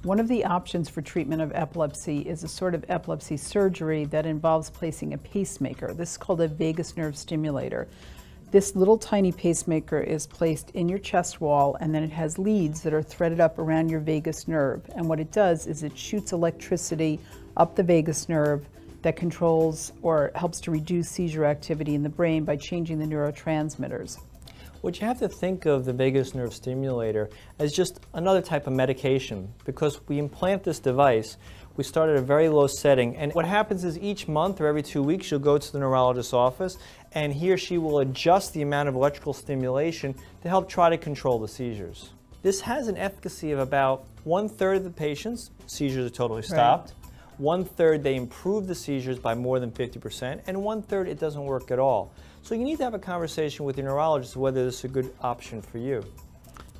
One of the options for treatment of epilepsy is a sort of epilepsy surgery that involves placing a pacemaker. This is called a vagus nerve stimulator. This little tiny pacemaker is placed in your chest wall, and then it has leads that are threaded up around your vagus nerve. And what it does is it shoots electricity up the vagus nerve that controls or helps to reduce seizure activity in the brain by changing the neurotransmitters. What you have to think of the vagus nerve stimulator as just another type of medication, because we implant this device, we start at a very low setting, and what happens is each month or every 2 weeks you'll go to the neurologist's office and he or she will adjust the amount of electrical stimulation to help try to control the seizures. This has an efficacy of about 1/3 of the patients, seizures are totally stopped. Right. 1/3 they improve the seizures by more than 50%, and 1/3 it doesn't work at all. So you need to have a conversation with your neurologist whether this is a good option for you.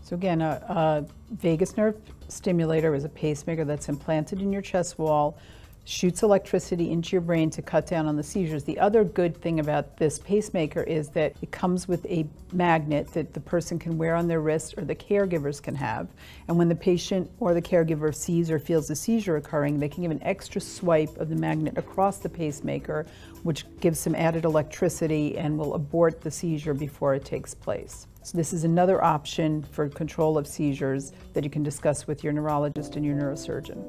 So again, a vagus nerve stimulator is a pacemaker that's implanted in your chest wall, shoots electricity into your brain to cut down on the seizures. The other good thing about this pacemaker is that it comes with a magnet that the person can wear on their wrist or the caregivers can have. And when the patient or the caregiver sees or feels a seizure occurring, they can give an extra swipe of the magnet across the pacemaker, which gives some added electricity and will abort the seizure before it takes place. So this is another option for control of seizures that you can discuss with your neurologist and your neurosurgeon.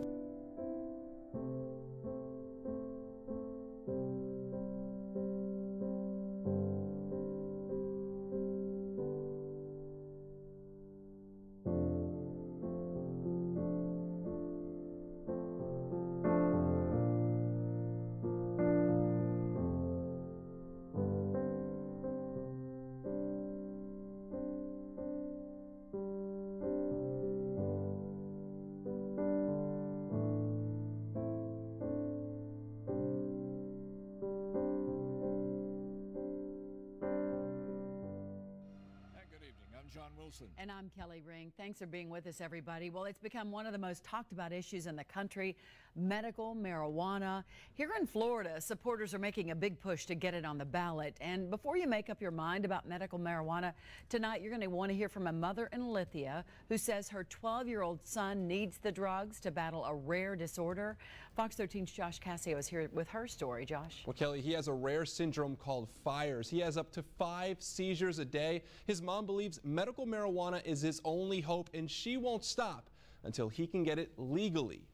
And I'm Kelly Ring. Thanks for being with us, everybody. Well, it's become one of the most talked about issues in the country, medical marijuana. Here in Florida, supporters are making a big push to get it on the ballot. And before you make up your mind about medical marijuana, tonight you're going to want to hear from a mother in Lithia who says her 12-year-old son needs the drugs to battle a rare disorder. Fox 13's Josh Cassio is here with her story. Josh. Well, Kelly, he has a rare syndrome called fires. He has up to 5 seizures a day. His mom believes medical marijuana is his only hope, and she won't stop until he can get it legally.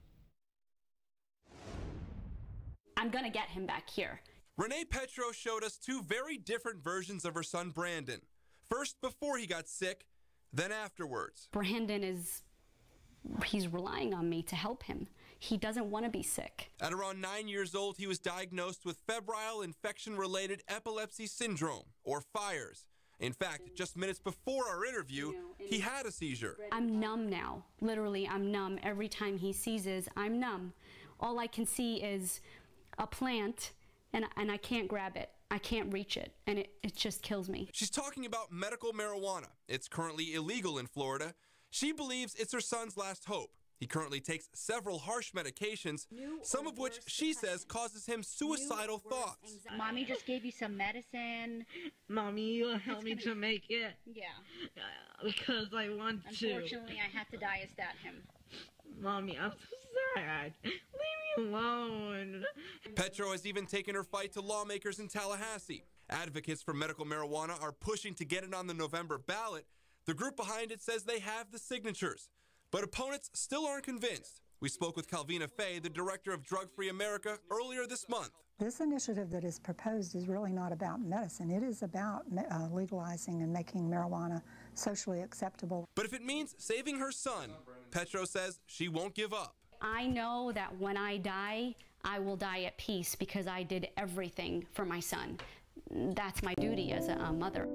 I'm gonna get him back here. Renee Petro showed us 2 very different versions of her son Brandon. First before he got sick, then afterwards. Brandon he's relying on me to help him. He doesn't want to be sick. At around 9 years old, he was diagnosed with febrile infection-related epilepsy syndrome, or fires. In fact, just minutes before our interview, he had a seizure. I'm numb now. Literally, I'm numb. Every time he seizes, I'm numb. All I can see is a plant, and I can't grab it. I can't reach it, and it just kills me. She's talking about medical marijuana. It's currently illegal in Florida. She believes it's her son's last hope. He currently takes several harsh medications, some of which she says causes him suicidal thoughts. Mommy just gave you some medicine. Mommy, you'll help me to make it. Yeah. Because I want to. Unfortunately, I had to diastat him. Mommy, I'm so sad. Leave me alone. Petro has even taken her fight to lawmakers in Tallahassee. Advocates for medical marijuana are pushing to get it on the November ballot. The group behind it says they have the signatures. But opponents still aren't convinced. We spoke with Calvina Fay, the director of Drug Free America, earlier this month. This initiative that is proposed is really not about medicine. It is about legalizing and making marijuana socially acceptable. But if it means saving her son, Petro says she won't give up. I know that when I die, I will die at peace because I did everything for my son. That's my duty as a mother.